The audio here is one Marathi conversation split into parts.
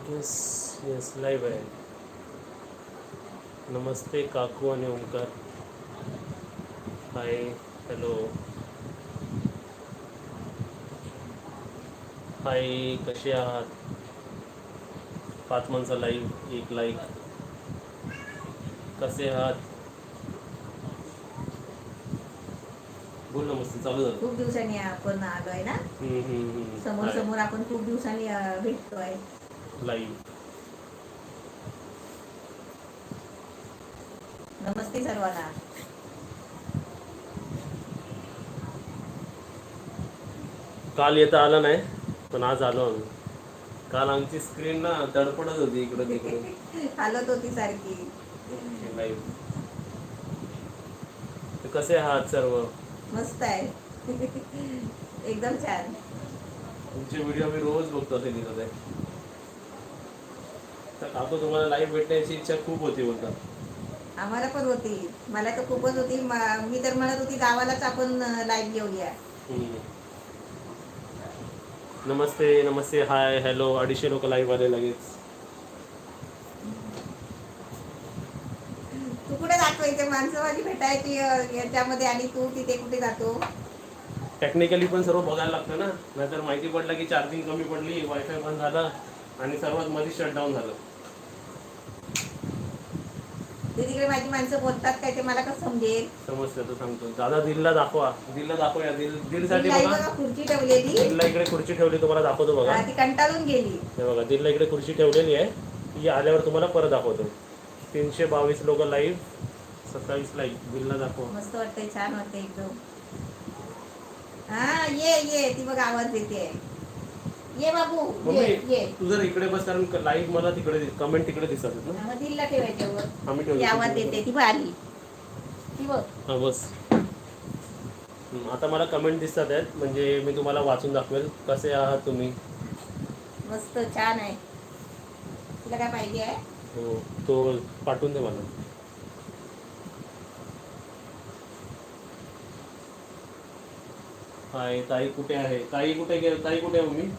यस यस लाईव्ह आहे. नमस्ते काकू आणि ओंकार. हाय हॅलो हाय, कसे आहात? 5 माणसं लाईव्ह, 1 लाईक. कसे आहात? बोल नमस्ते, चालू झालं. खूप दिवसांनी आपण आलोय ना, समोर हाय समोर आपण खूप दिवसांनी भेटतोय. लाईव्ह. नमस्ते सर्वांना. काल येता आलं नाही, पण आज आलो आम्ही. काल आमची स्क्रीन ना तडपडत होती इकडं तिकडं. हालत होती सारखी. लाईव्ह. तर कसे आहात सर्व? मस्त आहे. एकदम छान. तुमचे व्हिडिओ मी रोज बघतो असे दिसत आहे. तर काकू, तुम्हाला लाईव्ह भेटण्याची इच्छा खूप होती बोलतात. आम्हाला पण होती, मला तर खूपच होती. मी तर म्हणत होती गावालाच आपण लाईव्ह घेऊया. नमस्ते नमस्ते, हाय हॅलो. 250 लोक लाईव्ह आले लगेच. तू कुठे जातो? इथे माणसं माझी भेटायची याच्यामध्ये आणि तू तिथे कुठे जातो? टेक्निकली पण सर्व बघायला लागतं ना, नाहीतर माहिती पडलं की चार्जिंग कमी पडली, वायफाय बंद झालं आणि सर्वात मध्ये शटडाऊन झालं. ते तिकडे माझी माणसं बोलतात काय ते मला कसं समजेल? समजतं तर सांगतो. दादा दिलला दाखवा, दिलला दाखवूया. दिलसाठी दिल्ला बघा, खुर्ची ठेवलेली. दिलला इकडे खुर्ची ठेवली, तुम्हाला दाखवतो बघा. ती कंटाळून गेली. हे बघा, दिलला इकडे खुर्ची ठेवलेली आहे. ती आल्यावर तुम्हाला परत दाखवतो. 322 लोक लाईव्ह, 27 लाईक. दिलला दाखवा. मस्त वाटतंय, छान वाटतंय एकदम. हा ये ये, ती बघ आवाज देते. ये बाबू, ये ये. तू जर इकडे बस, कारण लाईव्ह मला तिकडे कमेंट तिकडे दिसत आहेत ना. मग दिल्ला ठेवायच्या वर. आम्ही ती आवाज देते, ती आली. ती बघ. हां बस. आता मला कमेंट दिसतात आहेत, म्हणजे मी तुम्हाला वाचून दाखवेल. कसे आहात तुम्ही? मस्त छान आहे. तुला काय पाहिजे आहे? हो, तो पाठवून दे मला. हाय ताई, कुठे आहे ताई? कुठे गेली ताई? कुठे आहे मी?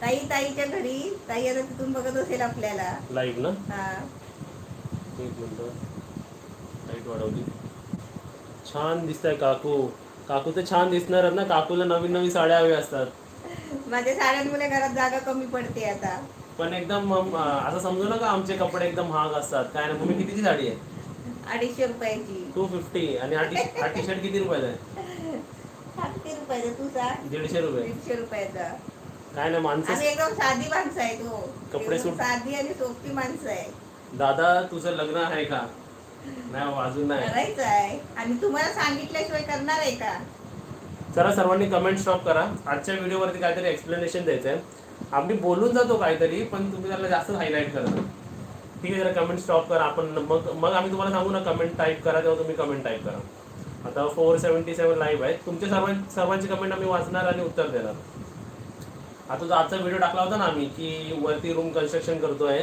ताई ताईच्या घरी. ताई आता तिथून बघत असेल आपल्याला. लाईव्ह ना. हा. एक मिनिट, लाईट वाढवली. छान दिसतंय काकू. काकू तर छान दिसणारच ना, काकूला नवीन नवीन साड्या हव्या असतात. माझ्या साड्यांमुळे घरात जागा कमी पडते आता. पण एकदम असं समजू नका आमचे कपडे एकदम महाग असतात. काय ना, मम्मी कितीची साडी आहे? 250 रुपयाची. 250. आणि हा टी शर्ट किती रुपयाचा आहे? किती रुपयाचा तू सांग? 150 रुपये. 150 रुपयाचा. काय ना माणसं. आणि एकदम साधी माणसं आहे तो. कपडे सूट. साधी आणि सोपी माणसं आहे. दादा, तुझं लग्न आहे का? नाही अजून नाही. करायचं आहे. आणि तुम्हाला सांगितल्याशिवाय करणार आहे का? चला सर्वांनी कमेंट स्टॉप करा. आजच्या व्हिडिओवरती काहीतरी एक्सप्लेनेशन द्यायचं आहे. आम्ही बोलून जातो काहीतरी, पण तुम्ही त्याला जास्त हायलाईट करा. ठीक आहे, जरा कमेंट स्टॉप करा. आपण मग आम्ही तुम्हाला सांगू ना कमेंट टाईप करा, तेव्हा तुम्ही कमेंट टाईप करा. आता 477 लाईव्ह आहे. तुमच्या सर्वांची कमेंट आम्ही वाचणार आणि उत्तर देणार. आता जो आजचा व्हिडिओ टाकला होता ना आम्ही, की वरती रूम कन्स्ट्रक्शन करतोय.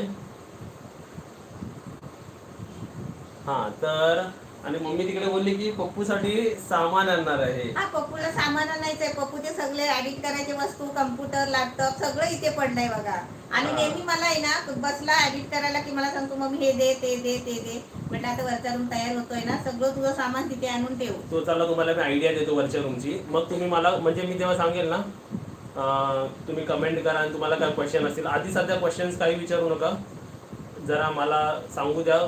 हां, तर आणि मम्मी तिकडे बोलली की पप्पूसाठी सामान आणणार आहे. हा, पप्पूला सामान आणायचंय. पप्पूचे सगळे एडिट करायचे वस्तू, कम्प्युटर, लॅपटॉप सगळं इथे पडलंय बघा. आणि नेहमी मला आहे ना, बसला एडिट करायला की मला सांगतो मम्मी हे दे ते दे ते दे. म्हटलं आता वरचा रूम तयार होतोय ना, सगळं तुझं सामान तिथे आणून ठेव. तो चला तुम्हाला मी आयडिया देतो वरच्या रूमची. मग तुम्ही मला, म्हणजे मी तेव्हा सांगेल ना, तुम्ही कमेंट करा आणि तुम्हाला काय क्वेश्चन असतील. आधी सध्या क्वेश्चन्स काही विचारू नका, जरा मला सांगू द्या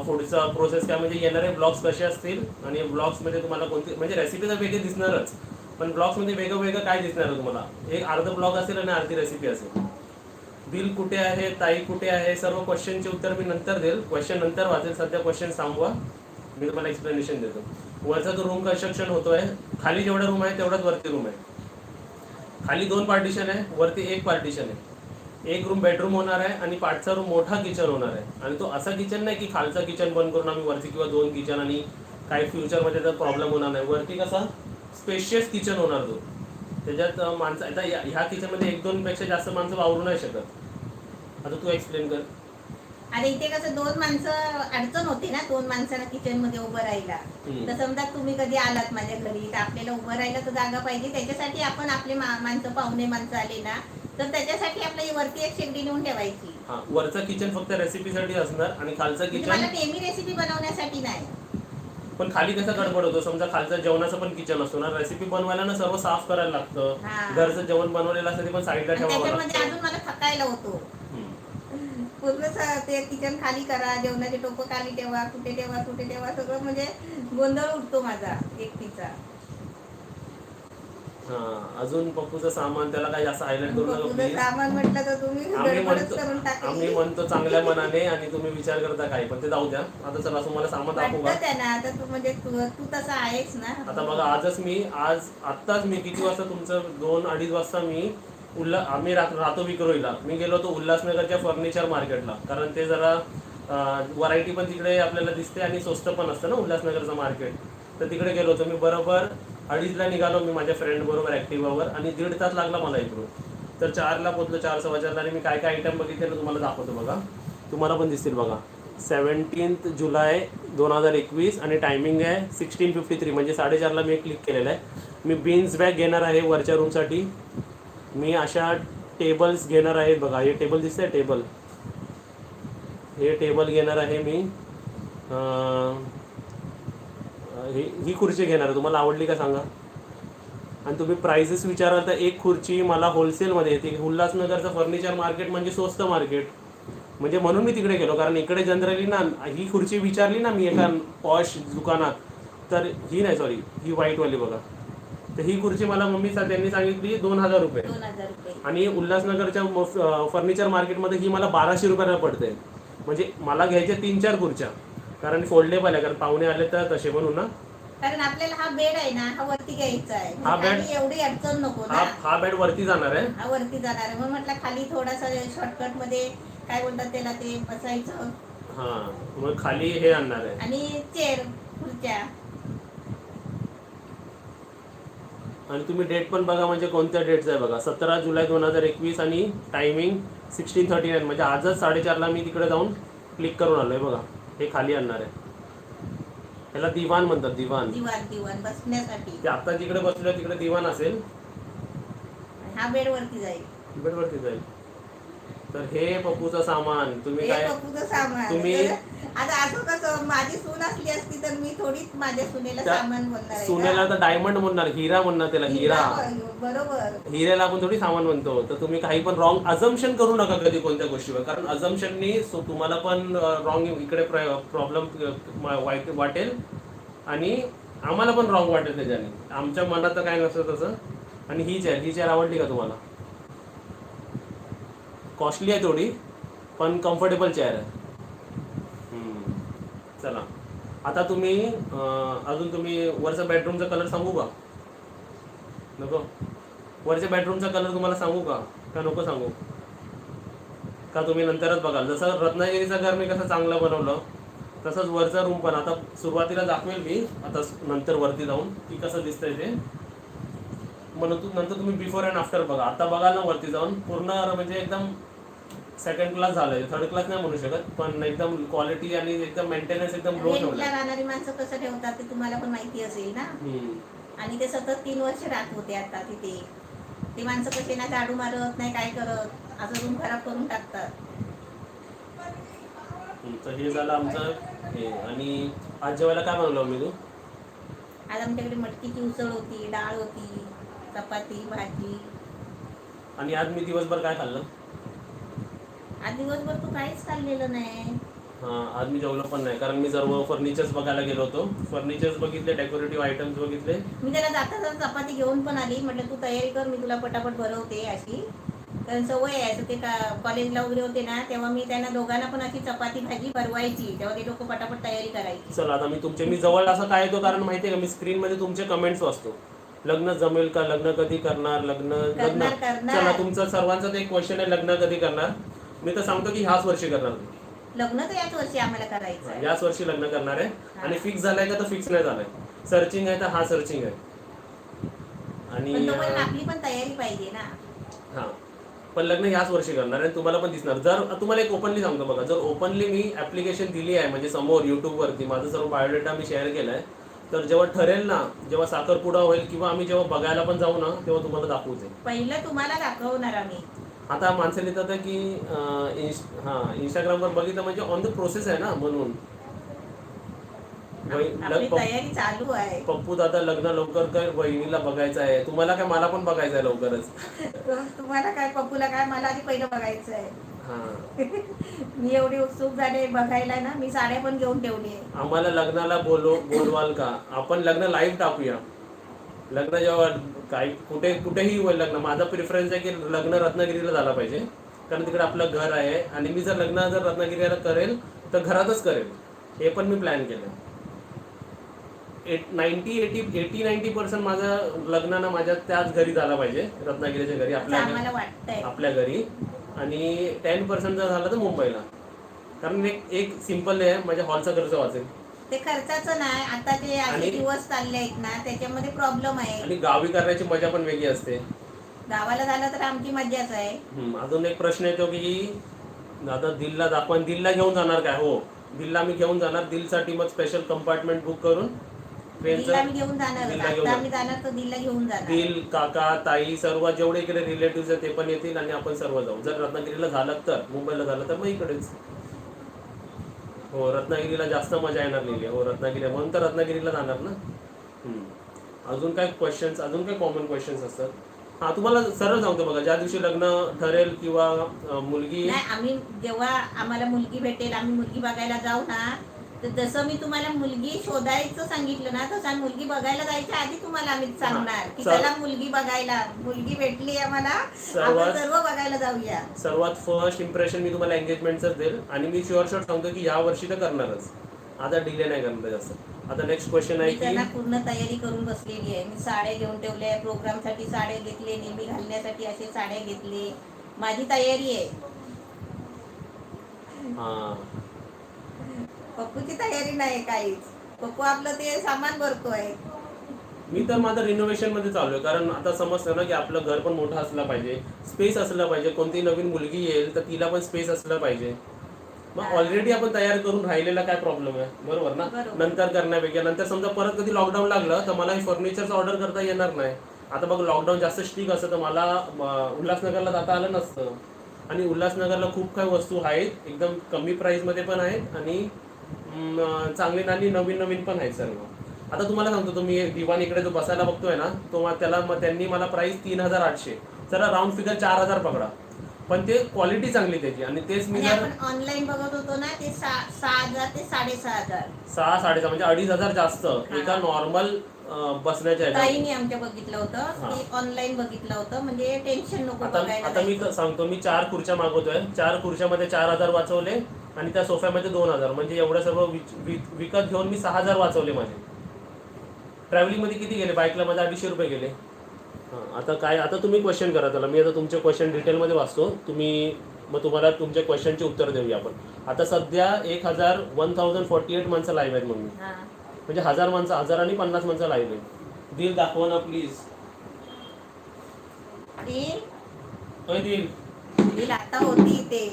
पुढचा प्रोसेस काय, म्हणजे येणारे ब्लॉग्स कसे असतील. आणि ब्लॉग्समध्ये तुम्हाला कोणती, म्हणजे रेसिपी तर वेगळी दिसणारच, पण ब्लॉग्समध्ये वेगळं वेगळं काय दिसणार आहे तुम्हाला. एक अर्ध ब्लॉग असेल आणि अर्धी रेसिपी असेल. दिल कुठे आहे, ताई कुठे आहे, सर्व क्वेश्चनचे उत्तर मी नंतर देईल. क्वेश्चन नंतर वाचेल, सध्या क्वेश्चन सांगवा, मी तुम्हाला एक्सप्लेनेशन देतो. वरचा जो रूम कन्स्ट्रक्शन होतोय, खाली जेवढा रूम आहे तेवढाच वरती रूम आहे. खाली 2 पार्टिशन आहे, वरती 1 पार्टिशन आहे. एक रूम बेडरूम होणार आहे आणि पाठचा रूम मोठा किचन होणार आहे. आणि तो असा किचन नाही की खालचा किचन बंद करून आम्ही वरती, किंवा 2 किचन आणि काही फ्युचरमध्ये तर प्रॉब्लेम होणार नाही. वरती कसा स्पेशियस किचन होणार तो. त्याच्यात माणसं, आता ह्या किचनमध्ये 1-2 पेक्षा जास्त माणसं वावरू नाही शकत. आता तू एक्सप्लेन कर. आणि इथे कसं 2 माणसं अडचण होती ना, 2 माणसांना किचन मध्ये उभं राहायला. तर समजा तुम्ही कधी आलात माझ्या घरी, तर आपल्याला उभं राहायला तर जागा पाहिजे. त्याच्यासाठी आपण आपले माणसं, पाहुणे माणसं आले ना, तर त्याच्यासाठी आपल्याला वरती एक शेगडी नेऊन ठेवायची. हा, वरचं किचन फक्त रेसिपीसाठी असणार आणि खालचं म्हणजे किचन मला नेहमी रेसिपी बनवण्यासाठी नाही. पण खाली कसं गडबड होतो, समजा खालचं जेवणाचं पण किचन असतो ना, रेसिपी बनवायला ना सर्व साफ करायला लागतं. हा. घरचं जेवण बनवलेलं असतं ते पण साईडला आणि ठेवावं त्याच्यामध्ये लागतं. अजून मला थकायला होतो. हम्म. पूर्ण ते किचन खाली करा, जेवणाचे टोपं खाली ठेवा, कुठे ठेवा कुठे ठेवा, सगळं म्हणजे गोंधळ उठतो माझा एकटीचा. हा, अजून पप्पूचं सामान त्याला काही जास्त हायलाइट करू नका तुझं प्लीज. सामान म्हटलं तर तुम्ही गडबडच करून आम्ही टाकली. म्हणतो चांगल्या मनाने आणि तुम्ही विचार करता काय, पण ते जाऊ द्या. आता चला तुम्हाला सामान दाखवू का. वाटतं त्यांना आता तू म्हणजे तू तसा आहेस ना. आता बघा, आत्ताच मी किती वाजता, तुमचं 2-2:30 वाजता मी आम्ही राहतो विक्रोळीला. मी गेलो होतो उल्हासनगरच्या फर्निचर मार्केटला, कारण ते जरा व्हरायटी पण तिकडे आपल्याला दिसते आणि स्वस्त पण असतं ना उल्हासनगरचं मार्केट. तर तिकडे गेलो होतो मी. बरोबर 2:30ला निघालो मी माझ्या फ्रेंड बरोबर ॲक्टिवावर, आणि 1.5 तास लागला मला इकडून. तर 4ला पोहोचलो, 4:15 आणि मी काय काय आयटम बघितले ना तुम्हाला दाखवतो बघा. तुम्हाला पण दिसतील बघा. 17 जुलै 2021 आणि टायमिंग आहे 16:53, म्हणजे 4:30ला मी क्लिक केलेलं आहे. मी बीन्स बॅग घेणार आहे वरच्या रूमसाठी. मी अशा टेबल्स घेणार आहे बघा. हे टेबल दिसतंय, हे टेबल घेणार आहे मी. ही खुर्ची घेणार आहे. तुम्हाला आवडली का सांगा. आणि तुम्ही प्राइसेस विचाराल तर एक खुर्ची मला होलसेलमध्ये येते. उल्हासनगरचं फर्निचर मार्केट म्हणजे स्वस्त मार्केट, म्हणजे म्हणून मी तिकडे गेलो. कारण इकडे जनरली ना ही खुर्ची विचारली ना मी एका पॉश दुकानात, तर ही नाही, सॉरी, ही व्हाईटवाली बघा. तर ही खुर्ची मला त्यांनी सांगितली 2,000 रुपये. 2,000 रुपये. आणि उल्हासनगरच्या फर्निचर मार्केटमध्ये ही मला 1,200 रुपयाला पडते. म्हणजे मला घ्यायच्या 3-4 खुर्च्या, कारण फोल्डेबल आहे, कारण पाहुणे आले तर तसे म्हणून ना. कारण आपल्याला हा बेड आहे ना, हा वरती घ्यायचा आहे. हा बेड, खाली एवढी अडचण नको ना. हा बेड वरती जाणार आहे. हा वरती जाणार आहे, म्हणून म्हटलं खाली थोडासा शॉर्टकट मध्ये काय बोलतात त्याला, ते बसायचं. हा, मग खाली हे आणणार आहे. आणि चेअर, खुर्च्या. आणि तुम्ही डेट पण बघा, म्हणजे कोणत्या डेटचं आहे बघा. 17 जुलै 2021 आणि टायमिंग 16:39, म्हणजे आजच 4:30ला मी तिकडे जाऊन क्लिक करून आलोय बघा. हे खाली आणणार आहे. त्याला दिवाण म्हणतात, दिवाण. दिवाण बसण्यासाठी. ते आता जिकडे बसलोय तिकडे दिवाण असेल. हा बेड वरती जाईल. बेड वरती जाईल. तर हे पप्पूचं सामान. तुम्ही काय, पप्पूचं सामान. तुम्ही आता असं कसं, माझी सून असली असती तर मी थोडीच माझ्या सुनेला सामान बोलणार आहे. सुनेला तर डायमंड म्हणणार, हिरा म्हणणार त्याला, हिरा. बरोबर. हिऱ्याला आपण थोडी सामान म्हणतो. तर तुम्ही काही पण रॉंग अझम्पशन करू नका कधी कोणत्या गोष्टीवर, कारण अझम्पशननी तुम्हाला पण रॉंग इकडे प्रॉब्लेम वाटेल आणि आम्हाला पण रॉंग वाटेल त्याच्याने. आमच्या मनात तर काय नसतं तसं. आणि ही चेअर आवडली का तुम्हाला. कॉस्टली आहे थोडी, पण कम्फर्टेबल चेअर आहे. चला, आता तुम्ही अजून तुम्ही वरचा बेडरूमचा कलर सांगू का, नको. वरच्या बेडरूमचा कलर तुम्हाला सांगू का नको सांगू, का तुम्ही नंतरच बघाल. जसं रत्नागिरीचं घर मी कसं चांगलं बनवलं, तसंच वरचा रूम पण आता सुरुवातीला दाखवेल मी, आता नंतर वरती जाऊन की कसं दिसतंय ते. मग नंतर तुम्ही बिफोर अँड आफ्टर बघा. आता बघाल ना वरती जाऊन, पूर्ण म्हणजे एकदम सेकंड क्लास झालंय. थर्ड क्लास नाही म्हणू शकत, पण एकदम क्वालिटी आणि एकदम मेंटेनन्स एकदम लो ठेवलं. राहणारी माणसं कसं ठेवतात ते तुम्हाला पण माहिती असेल ना. आणि ते सतत 3 वर्ष राहत होते आता तिथे. ते माणसं कसे ना झाडू मारत नाही, काय करत, असं रूम खराब करून टाकतात. तर हे झालं आमचं हे. आणि आज जेवायला काय बनवलं मी तू. आज आमच्याकडे मटकीची उसळ होती, डाळ होती, चपाती, भाजी. आणि आज मी दिवसभर काय खाल्लं. आज दिवसभर तू काहीच खाल्लेलं नाही. आज मी जेवलो पण नाही, कारण मी सर्व फर्निचर्स बघायला गेलो होतो. फर्निचर्स बघितले, डेकोरेटिव्ह आयटम्स बघितले. मी त्याला जाता चपाती घेऊन पण आली. म्हटलं तू तयारी कर, मी तुला पटापट भरवते अशी. कारण सवय आहे असं. ते कॉलेजला वगैरे होते ना, तेव्हा मी त्यांना दोघांना पण अशी चपाती भाजी भरवायची, तेव्हा ते लोक पटापट तयारी करायची. चला, आता मी जवळ असं काय येतो, कारण माहितीये का, मी स्क्रीन मध्ये तुमचे कमेंट्स वाचतो. लग्न जमेल का, लग्न कधी करणार, लग्न. चला, तुमचं सर्वांचं एक क्वेश्चन आहे, लग्न कधी करणार. मी तर सांगतो की ह्याच वर्षी करणार. लग्न तर याच वर्षी आम्हाला करायचं, याच वर्षी लग्न करणार आहे. आणि फिक्स झालंय का तर फिक्स नाही झालंय. सर्चिंग आहे तर हा सर्चिंग आहे. आणि आपली पण तयारी पाहिजे ना. हा, पण लग्न याच वर्षी करणार आहे. तुम्हाला पण दिसणार. जर तुम्हाला एक ओपनली सांगतो बघा, जर ओपनली मी ऍप्लिकेशन दिली आहे, म्हणजे समोर युट्यूब वरती माझं सर्व बायोडेटा मी शेअर केलाय, तर जेव्हा ठरेल ना, जेव्हा साखरपुडा होईल किंवा आम्ही जेव्हा बघायला पण जाऊ ना, तेव्हा तुम्हाला दाखवते. पहिलं तुम्हाला दाखवणार आम्ही. आता माणसं लिहितात आहे की इंस्टाग्रामवर बघितलं म्हणजे ऑन द प्रोसेस आहे ना, म्हणून आपली तयारी चालू आहे. पप्पू दादा लग्न लवकर कर, बहिणीला बघायचं आहे. तुम्हाला काय, मला पण बघायचं आहे लवकरच. तुम्हाला काय, पप्पूला काय, मला आधी पहिलं बघायचं आहे. मी एवढी उत्सुक झाले बघायला ना, मी साड्या पण घेऊन ठेवली आहे. आम्हाला लग्नाला बोलवाल का? आपण लग्न लाईव्ह टाकूया. लग्न जेव्हा कुठेही होईल लग्न, माझा प्रिफरन्स आहे की लग्न रत्नागिरीला झाला पाहिजे, कारण तिकडे आपलं घर आहे. आणि मी जर लग्न रत्नागिरीला करेल तर घरातच करेल, हे पण मी प्लॅन केलं. 90% माझं लग्न माझ्या त्याच घरी झाला पाहिजे, रत्नागिरीच्या घरी, आपल्या घरी. आणि 10% जर झालं तर मुंबईला, कारण एक सिंपल आहे, माझ्या हॉलचा खर्च वाचेल. ते खर्चाचं नाही, आता ते असे दिवस चालले आहेत ना, त्याच्यामध्ये प्रॉब्लेम आहे. आणि गावी करण्याची मजा पण वेगळी असते. गावाला झालं तर आमची मजाच आहे. अजून एक प्रश्न येतो की आता दिलला दाखवा, दिलला घेऊन जाणार काय? हो, दिलला मी घेऊन जाणार. दिलसाठी मग स्पेशल कंपार्टमेंट बुक करून दिल्लीला घेऊन जाणार. दिल, काका, ताई, सर्व जेवढे इकडे रिलेटिव्ह आहेत ते पण येतील आणि आपण सर्व जाऊ. जर रत्नागिरीला झालं तर, मुंबईला झालं तर मग इकडेच. हो, रत्नागिरीला जास्त मजा येणार नाही. हो, रत्नागिरी म्हणून तर रत्नागिरीला जाणार ना. अजून काय क्वेश्चन्स, अजून काय कॉमन क्वेश्चन्स असतात? तुम्हाला सरळ सांगतो बघा, ज्या दिवशी लग्न ठरेल किंवा मुलगी, आम्ही जेव्हा आम्हाला मुलगी भेटेल, आम्ही मुलगी बघायला जाऊ ना, तर जसं मी तुम्हाला मुलगी शोधायचं सांगितलं ना, तसं मुलगी बघायला जायच्या आधी तुम्हाला आम्ही सांगणार की चला मुलगी बघायला, मुलगी भेटली आम्हाला, आपण सर्व बघायला जाऊया. सर्वात फर्स्ट इम्प्रेशन मी तुम्हाला एंगेजमेंटच देईल. आणि मी शुअर सांगतो की या वर्षी तर करणारच, आता डिले नाही करणार जास्त. आता नेक्स्ट क्वेश्चन आहे की पूर्ण तयारी करून बसलेली आहे. मी साड्या घेऊन ठेवल्या, प्रोग्रामसाठी साड्या घेतले, नेहमी घालण्यासाठी असे साड्या घेतले, माझी तयारी आहे. पप्पूची तयारी नाही काहीच. पप्पू आपलं ते सामान भरतोय. मी तर माझं रिनोव्हेशन मध्ये चालू आहे, कारण आता समजतं ना की आपलं घर पण मोठं असलं पाहिजे, स्पेस असलं पाहिजे. कोणती नवीन मुलगी येईल तर तिला पण स्पेस असलं पाहिजे. मग ऑलरेडी आपण तयार करून राहिलेला काय प्रॉब्लेम आहे, बरोबर ना? नंतर करण्यापेक्षा, नंतर समजा परत कधी लॉकडाऊन लागलं तर मला फर्निचरचं ऑर्डर करता येणार नाही. आता बघ, लॉकडाऊन जास्त स्ट्रिक असतं तर मला उल्हासनगरला जाता आलं नसतं. आणि उल्हासनगरला खूप काही वस्तू आहेत, एकदम कमी प्राईसमध्ये पण आहेत आणि चांगली आणि नवीन पण आहेत सर्व. आता तुम्हाला सांगतो, तुम्ही दिवाण इकडे जो बसायला बघतोय ना, तो त्यांनी मला प्राइस 3800, जरा राऊंड फिगर 4000 पकडा, पण ते क्वालिटी चांगली त्याची. आणि तेच मी जर ऑनलाईन बघत होतो ना, ते 6000 ते 6500, 6-6.5 म्हणजे 2500 जास्त एका नॉर्मल बसण्याच्या ताईने आमच्या बघितलं होतं, मी ऑनलाईन बघितलं होतं, म्हणजे टेन्शन नको बघायला. आता मी सांगतो, मी 4 खुर्च्या मागवतोय, 4 खुर्च्यामध्ये 4000 वाचवले आणि त्या सोफ्यामध्ये 2000, म्हणजे एवढं सर्व विकत घेऊन मी 6000 वाचवले माझे. ट्रॅव्हलिंग मध्ये किती गेले? बाईकला माझे 250 रुपये गेले. आता तुम्ही क्वेश्चन करा त्याला, मी आता तुमचे क्वेश्चन डिटेलमध्ये वाचतो, मग तुम्हाला तुमच्या क्वेश्चनचे उत्तर देऊया आपण. आता सध्या 1048 माणसं लाईव्ह आहेत, म्हणून म्हणजे 1000 माणसं, 1050 माणसं लाईव्ह आहे. दिल दाखवा ना प्लीज. दिल आता होती इथे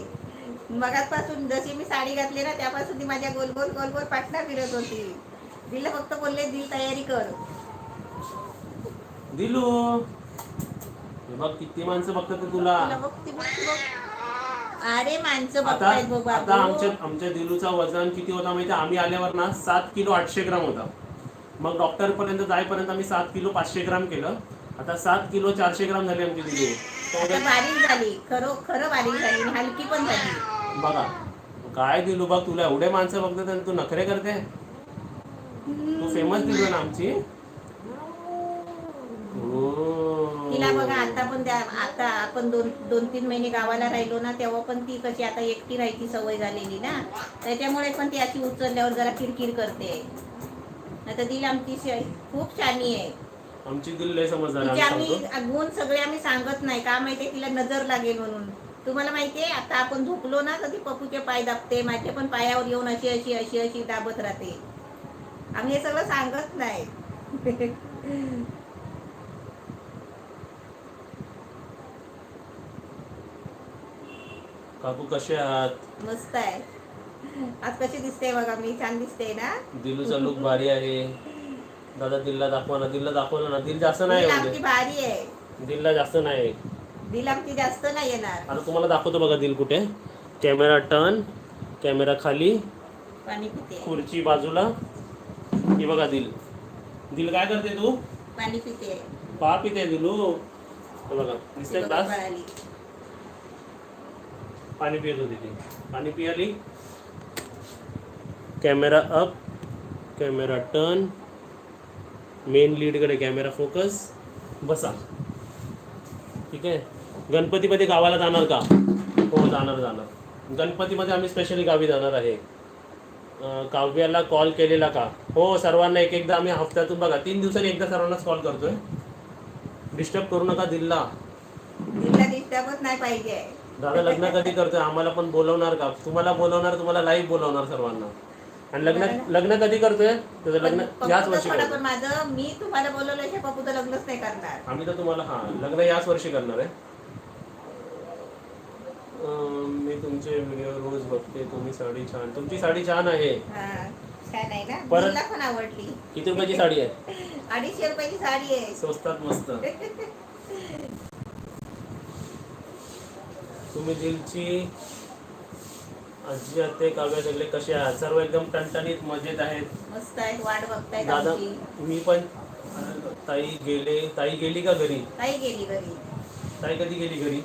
मगाचपासून, जशी मी साडी घातली ना त्यापासून ती माझ्या गोल गोल पाटणा फिरत होती. दिल फक्त बोलले, दिल तयारी कर. दिलू बघ किती माणसं बघतात तुला. अरे माणसं बघतायत बाबा. आता आमच्या दिलूचा वजन किती होता माहिती? आम्ही आल्यावर ना 7 किलो 800 ग्राम होता. मग डॉक्टर पर्यंत जाईपर्यंत आम्ही 7 किलो 500 ग्राम केलं. आता 7 किलो 400 ग्राम झाली आमची दिलू. बारीक झाली, खरं बारीक झाली, हलकी पण झाली. बघा काय दिलू, बघ तुला एवढे माणसं बघतात आणि तू नखरे करते. तू फेमस दिलू ना आमची. तिला बघा, आता आपण 2-3 महिने गावाला राहिलो ना, तेव्हा पण ती कशी आता एकटी राहायची सवय झालेली ना, त्याच्यामुळे पण ती अशी उचलल्यावर जरा किरकिर करते. आता दिल आमची खूप छानी आहे. आमची दिल लय समजदार आहे. आम्ही गुण सगळे आम्ही सांगत नाही का माहितीये, तिला नजर लागेल म्हणून. तुम्हाला माहितीये, आता आपण झोपलो ना तर ती पप्पूचे पाय दाबते, माझे पण पायावर येऊन अशी दाबत राहते. आम्ही हे सगळं सांगत नाही. काकू कसे आहात? मस्त आहे. आज कशी दिसते बघा मी? छान दिसते ना? दिलूचा लुक भारी आहे. दादा दिलला दाखवा ना, दिलला दाखवलं ना. दिल जास्त नाही दिल म्हणजे आमची भारी आहे, दिलला जास्त नाही. दिल आमची जास्त नाही येणार. आता तुम्हाला दाखवतो बघा दिल कुठे. कॅमेरा टर्न, कॅमेरा खाली, पाणी पिते, खुर्ची बाजूला. हे बघा दिल. दिल काय करते तू? पाणी पिते. पा पिते दिलू. हे बघा दिसतंय ग्लास, पळाली. पाणी पित होती ती. पाणी पियाली. Camera up, camera turn, main लीडकडे कॅमेरा फोकस. बसा. ठीक आहे. गणपतीमध्ये गावाला जाणार का? हो जाणार जाणार. गणपतीमध्ये आम्ही स्पेशली गावी जाणार आहे. काव्याला कॉल केलेला का? हो सर्वांना एक एकदा आम्ही हफ्त्यातून बघा 3 दिवसांनी एकदा सर्वांनाच कॉल करतोय. डिस्टर्ब करू नका दिलला. दिलला डिस्टर्बच नाही पाहिजे. दादा लग्न कधी करतोय? आम्हाला पण बोलवणार का? तुम्हाला बोलवणार, तुम्हाला लाईव्ह बोलवणार सर्वांना. आणि लग्न कधी करतोय? त्याचं लग्न याच वर्षी करतोय. पण माझं, मी तुम्हाला बोलवल्याशिवाय पप्पूचं लग्नच नाही करणार. आम्ही तर तुम्हाला लग्न याच वर्षी करणार आहे. मी तुमचे व्हिडिओ रोज बघते. तुम्ही साडी छान, तुमची साडी छान आहे. छान आहे ना, परत- दिलला पण आवडली. किती रुपयाची साडी आहे? 250 रुपयाची साडी आहे. स्वस्तात मस्त. तुम्ही दिलची आजी आते काव्या सगळे कसे आहात? सर्व एकदम टणटणीत मजेत आहेत. मस्त आहेत, वाट बघतायत दादा आमची. मी पण. ताई गेली का घरी? ताई गेली घरी. ताई कधी गेली घरी?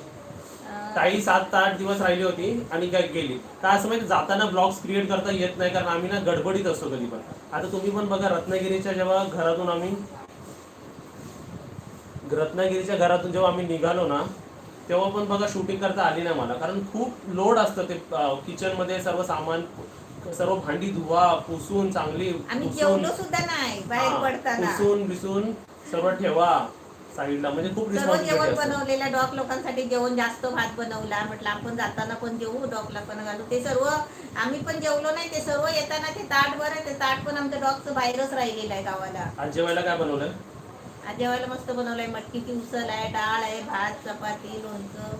ताई 7 ते 8 दिवस राहिली होती आणि काय गेली. काय असं माहिती, जाताना ब्लॉग्स क्रिएट करता येत नाही कारण आम्ही ना गडबडीत असतो कधी पण. आता तुम्ही पण बघा, रत्नागिरीच्या जेव्हा आम्ही निघालो ना, तेव्हा पण बघा शूटिंग करता आली नाही मला, कारण खूप लोड असतं ते. किचनमध्ये सर्व सामान, सर्व भांडी धुवा, पुसून चांगली आम्ही जेवलो सुद्धा नाही बाहेर पडताना. पुसून बिसून सर्व ठेवा साईडला, म्हणजे खूप सर्व जेवण रिस्पॉन्सिबिलिटी असते. बनवलेलं, डॉग लोकांसाठी जेवण जास्त भात बनवला. म्हटलं आपण जाताना पण जेवू, डॉगला पण घालू. ते सर्व आम्ही पण जेवलो नाही. ते सर्व येताना ते ताट बरं, ते ताट पण आमच्या डॉगचं बाहेरच राहिलेलं आहे गावाला. आज जेवायला काय बनवलंय? आज जेवायला मस्त बनवलंय. मटकीची उसळ आहे, डाळ आहे, भात, चपाती, लोणचं.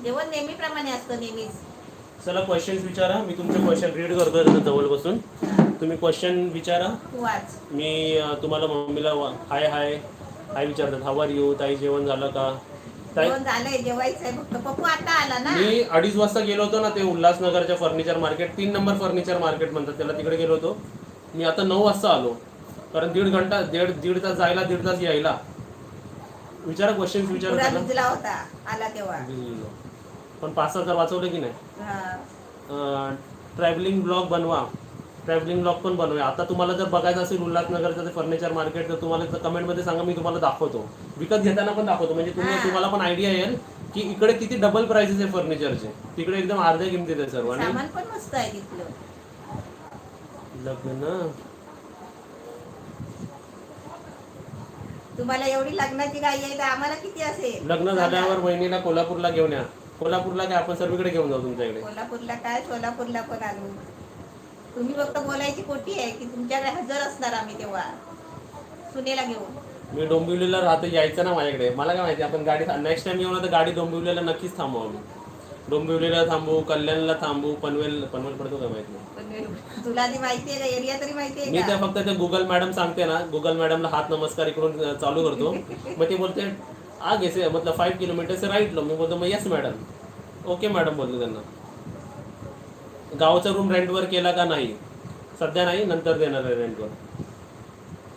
जेवण नेहमीप्रमाणे असतं, नेहमीच. चला क्वेश्चन्स विचारा. मी तुमचे क्वेश्चन रीड करतोय जवळ बसून. तुम्ही क्वेश्चन विचारा. तू वाच. मी तुम्हाला मम्मीला हाय हाय हाय विचारतात. How are you? ताई जेवण झालं का? ताई जेवण झालंय, जेवायचंय फक्त. पप्पू आता आला ना. मी 2:30 वाजता गेलो होतो ना, ते उल्हासनगरच्या furniture market, 3 number furniture market म्हणतात त्याला, तिकडे गेलो होतो मी. आता 9 वाजता आलो, कारण दीड तास जायला, 1.5 तास यायला. विचारा क्वेश्चन्स पुरा विचारा. भिजला होता आला तेव्हा. पण 5-6 हजार वाचवले की नाही? ट्रॅव्हलिंग ब्लॉग बनवा. ट्रॅव्हलिंग ब्लॉग पण बनवूया. आता तुम्हाला जर बघायचं असेल उल्हासनगरचं ते फर्निचर मार्केट, तर तुम्हाला कमेंटमध्ये सांगा, मी तुम्हाला दाखवतो. विकत घेताना पण दाखवतो, म्हणजे तुम्हाला पण आयडिया येईल की इकडे किती डबल प्राइसेस आहे फर्निचरचे. तिकडे एकदम अर्ध्या किमतीत आहे सर्व. आणि सामान पण मस्त आहे तिथलं. लग्न तुम्हाला एवढी लग्नाची घाई आहे तर आम्हाला किती असेल? लग्न झाल्यावर वहिनीला कोल्हापूरला घेऊन या. कोल्हापूरला काय, आपण सर्वीकडे घेऊन जाऊ तुमच्याकडे. कोल्हापूरला काय, सोलापूरला पण आलो. तुम्ही फक्त बोलायची कोटी आहे की तुमच्याकडे हजर असणार आम्ही तेव्हा सुनेला घेऊन. मी डोंबिवलीला राहतो, यायचं ना माझ्याकडे. मला काय माहिती, आपण गाडी नेक्स्ट टाइम येऊ ना तर गाडी डोंबिवलीला नक्कीच थांबू आम्ही. डोंबिवलीला थांबू, कल्याणला थांबू, पनवेल पडतो का माहित नाही. पण तुला आधी माहिती आहे का? एरिया तरी माहिती आहे मी का? त्या फक्त ते गुगल मॅडम सांगते ना, गुगल मॅडमला हात नमस्कार इकडून चालू करतो. मग ते बोलते आगे से मतलब 5 किलोमीटर से राईट लो. मी बोलतो मग यस मॅडम, ओके मॅडम बोलतो त्यांना. गावचा रूम रेंटवर केला का नाही? सध्या नाही, नंतर देणार आहे रेंटवर.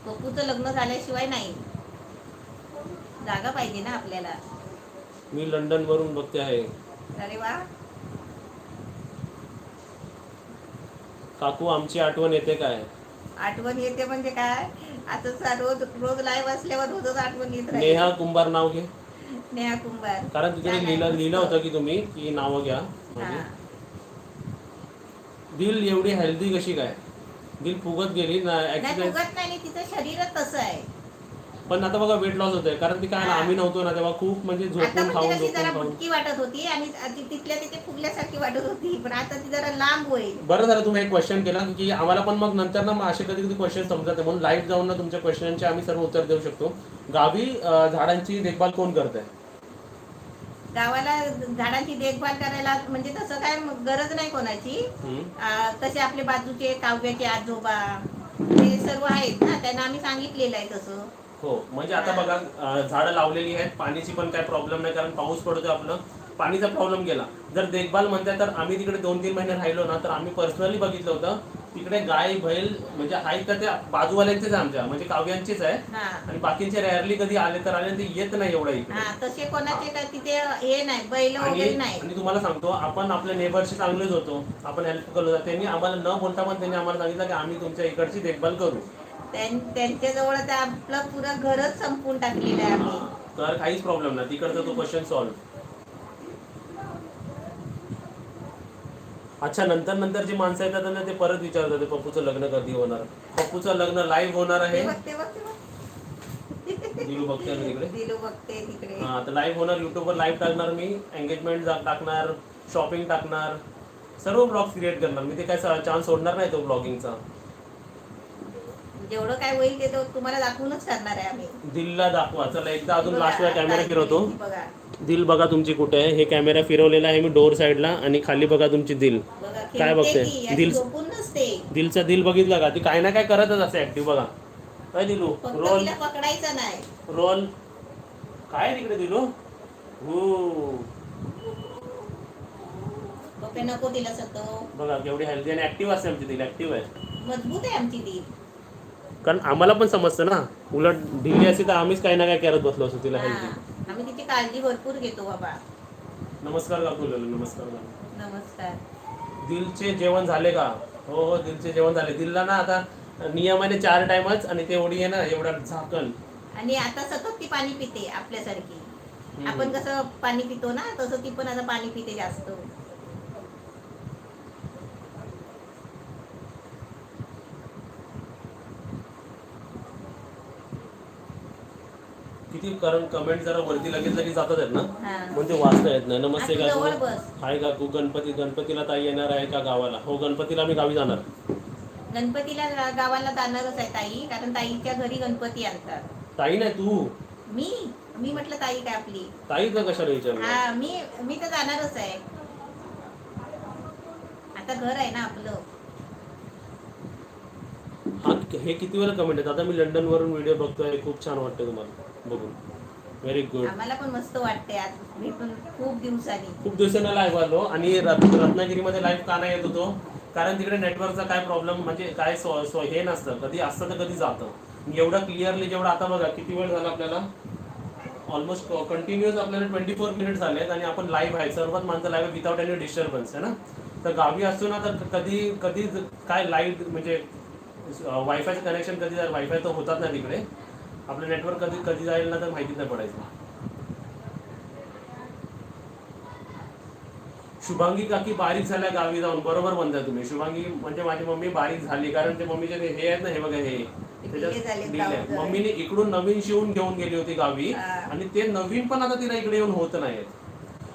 पप्पूचं लग्न झाल्याशिवाय नाही. जागा पाहिजे ना आपल्याला. मी लंडन वरून बघते आहे. अरे वा. काकू आमची आठवण येते काय? आठवण येते म्हणजे काय? आता रोज रोज लाईव्ह असल्यावर रोजच आठवण येत राहील. नेहा कुंभार नाव घे. नेहा कुंभार. कारण तिकडे लिहिलं होतं की तुम्ही की नावं घ्या. दिल एवढी हेल्दी कशी काय? दिल फुगत गेली ना, नाही ऍक्सिडेंट. फुगत नाही, तिचं शरीरच तसं आहे. पण आता बघा वेट लॉस होतंय, कारण ती काय आम्ही नव्हतो ना तेव्हा, खूप म्हणजे आता झोपून म्हणजे खाऊन कशी जरा झोपून खाऊन. बुटकी वाटत होती आणि तिथल्या तिथे फुगल्यासारखी वाटत होती, पण आता ती जरा लांब होईल. बरं झालं तुम्ही एक क्वेश्चन केला, की आम्हाला पण मग नंतर ना असे कधी कधी क्वेश्चन समजत नाही, म्हणून लाईव्ह जाऊन ना तुमच्या क्वेश्चनचे आम्ही सर्व उत्तर देऊ शकतो. गावी झाडांची देखभाल कोण करतंय? गावाला झाडांची देखभाल करायला म्हणजे तसं काय गरज नाही कोणाची. तसे आपले बाजूचे काव्याचे आजोबा ते सर्व आहेत ना, त्यांना आम्ही सांगितलेलं आहे तसं. हो म्हणजे आता बघा झाडं लावलेली आहेत, पाण्याची पण काय प्रॉब्लेम नाही, कारण पाऊस पडतोय आपलं, पाणीचा प्रॉब्लेम गेला. जर देखभाल म्हणताय तर आम्ही तिकडे 2-3 महिने राहिलो ना, तर आम्ही पर्सनली बघितलं होतं तिकडे गाय बैल म्हणजे आहेत तर त्या बाजूवाल्यांचेच आहे, आमच्या म्हणजे काव्यांचेच आहे. हा आणि बाकीचे रेअरली कधी आले तर आले, ते येत नाही एवढं इकडे. हा तसे कोणाचे काय तिथे हे नाही, बैल वगैरे नाही. आणि तुम्हाला सांगतो, आपण आपल्या नेबरशी चांगलेच होतो, आपण हेल्प करत होतो. त्यांनी आम्हाला न बोलता पण त्यांनी आम्हाला सांगितलं की आम्ही तुमच्या इकडची देखभाल करू. त्यांच्याजवळ तर आपलं पुरं घरच संपून टाकलेलं आहे आम्ही. तर काहीच प्रॉब्लेम नाही, तिकडचा तो क्वेश्चन सॉल्व्ह. अच्छा, नंतर जी माणसं येतात ना, ते परत विचारतात पप्पूचं लग्न कधी होणार. पप्पूचं लग्न लाईव्ह होणार आहे. ते बघ. दिलू बघते मी तिकडे. दिलू बघते तिकडे. हा, तर लाईव्ह होणार, युट्यूबवर लाईव्ह टाकणार मी, एंगेजमेंट टाकणार, शॉपिंग टाकणार, सर्व ब्लॉग क्रिएट करणार मी. ते काय चान्स सोडणार नाही तो ब्लॉगिंगचा. जेवढं काय होईल ते तुम्हाला दाखवूनच करणार आहे आम्ही. दिलला दाखवा. चला एकदा अजून लास्ट वेळा कॅमेरा फिरवतो. बघा दिल बघा तुमची कुठे आहे. हे कॅमेरा फिरवलेला आहे मी डोर साईडला, आणि खाली बघा तुमची दिल काय बघते. दिलचा दिल बघितला का, ती काय ना काय करतच असते ऍक्टिव्ह. बघा काय दिलू, रोल पकडायचा नाही, रोल काय तिकडे दिलू. हो नको तिला सतो. बघा केवढी हेल्दी आणि ऍक्टिव्ह असते आमची दिल, ऍक्टिव्ह आहे, मजबूत आहे आमची दिल. कारण आम्हाला पण समजतं ना, उलट ढिल्ली असते तर आम्हीच काही ना काय करत बसलो असतो तिला हेल्दी. आम्ही तिची काळजी भरपूर घेतो बाबा. नमस्कार काकू. नमस्कार. नमस्कार. दिलचे जेवण झाले का. हो दिलचे जेवण झाले. दिलला ना आता नियमाने 4 टाइमच, आणि ते एवढी आहे ना, एवढा झाकण. आणि आता सतत ती पाणी पिते आपल्यासारखी. आपण कसं पाणी पितो ना, तसं ती पण आता पाणी पिते जास्त. किती कारण कमेंट जरा वरती लगेच जातात आहेत ना, म्हणजे वाचता येत नाही. नमस्ते काकू. हाय काकू. गणपतीला ताई येणार आहे का गावाला. हो गणपतीला आम्ही गावी जाणार. गणपतीला गावाला जाणारच आहे ताई, कारण ताईच्या घरी गणपती आणतात. ताई नाही तू. मी म्हटलं ताई काय आपली ताई तर कशाला विचारलं. हा मी तर जाणारच आहे, आता घर आहे ना आपलं. हा हे किती वेळा कमेंट आहेत. आता मी लंडन वरून व्हिडिओ बघतोय, खूप छान वाटतं तुम्हाला बघून. Very good. आम्हाला पण मस्त वाटते. आज मी पण खूप दिवसांना लाईव्ह आलो, आणि रत्नागिरीमध्ये लाईव्ह का नाही येत होतो, कारण तिकडे नेटवर्कचा काय प्रॉब्लेम म्हणजे काय हे नसतं, कधी असतं तर कधी जातं. एवढं क्लिअरली जेवढं आता बघा किती वेळ झाला आपल्याला, ऑलमोस्ट कंटिन्युअस आपल्याला 24 मिनिट झाले आहेत, आणि आपण लाईव्ह आहे. सर्वात माणसं लाईव्ह विदाउट एनी डिस्टर्बन्स आहे ना. तर गावी असतो ना, तर कधी काय लाईव्ह म्हणजे वायफायचं कनेक्शन कधी जाईल, वायफाय तर होतात ना तिकडे, आपलं नेटवर्क कधी जाईल ना तर माहितीच नाही पडायचं. शुभांगी काकी बारीक झाल्या गावी जाऊन. बरोबर म्हणताय तुम्ही. शुभांगी म्हणजे माझी मम्मी बारीक झाली, कारण ते मम्मीचे हे आहेत ना, हे बघा हे त्याच्यात मम्मीने इकडून नवीन शिवून घेऊन गेली होती गावी, आणि ते नवीन पण आता तिला इकडे येऊन होत नाहीत.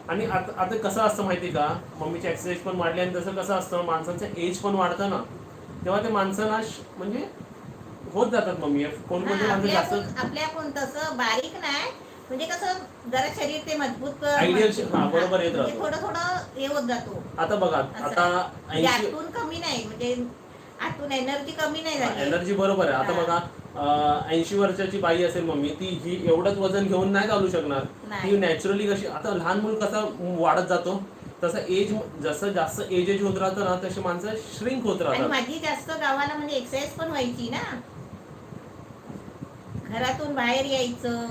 आणि आता कसं असतं माहिती का, मम्मीची एक्सरसाइज पण वाढली, आणि तसं कसं असतं माणसांचं एज पण वाढतं ना, तेव्हा ते माणसांना म्हणजे होत जातात. मम्मी कोणकोणते माणसं जास्त आपल्या पण तसं बारीक नाही, म्हणजे कसं जरा शरीर ते मजबूत आयडियल बरोबर येत राहतो, थोडं हे होत जातो. आता बघा आता आतून कमी नाही, म्हणजे आतून एनर्जी कमी नाही झाली. एनर्जी बरोबर आहे. आता बघा 80 वर्षाची बाई असेल मम्मी, ती ही एवढंच वजन घेऊन नाही चालू शकणार. ती नॅचरली कशी, आता लहान मूल कसा वाढत जातो तसं एज, जसं जास्त एज होत राहतं ना, तशी माणसं श्रिंक होत राहतात. माझी जास्त गावाला म्हणजे एक्सरसाइज पण व्हायची ना, घरातून बाहेर यायचं,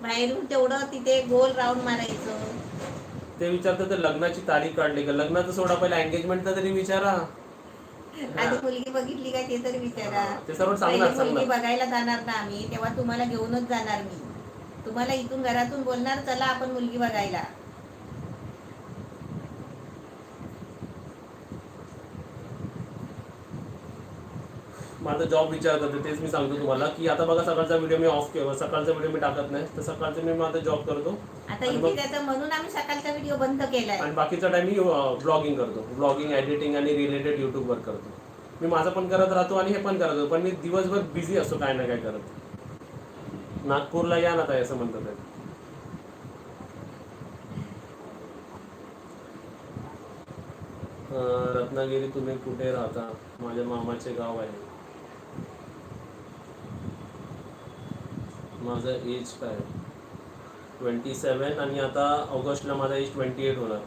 बाहेरून तेवढं तिथे गोल राऊंड मारायचं. ते विचारतं तर लग्नाची तारीख काढली का. लग्नाचं सोडा, पहिला एंगेजमेंटचा तरी विचारा. आधी मुलगी बघितली का ते तरी विचारा. ते सर्व सांगणार. मुलगी बघायला जाणार ना आम्ही, तेव्हा तुम्हाला घेऊनच जाणार मी. तुम्हाला इथून घरातून बोलणार चला आपण मुलगी बघायला. माझा जॉब विचारत होते, तेच मी सांगतो तुम्हाला की आता बघा सकाळचा व्हिडिओ मी ऑफ केला, सकाळचा व्हिडिओ मी टाकत नाही, तर सकाळचं मी माझा जॉब करतो. आता इथे त्याचं म्हणून आम्ही सकाळचा व्हिडिओ बंद केलाय, आणि बाकीचा टाइम मी ब्लॉगिंग करतो. ब्लॉगिंग, एडिटिंग आणि रिलेटेड युट्यूब वर करतो. मी माझं पण करत राहतो आणि हे पण करतो, पण मी दिवसभर बिझी असतो काय ना काय करत. नागपूरला या ना ताई असं म्हणतात. रत्नागिरी तुम्ही कुठे राहता. माझ्या मामाचे गाव आहे. माझं एज काय 27 आणि आता ऑगस्टला माझा एज 28 होणार.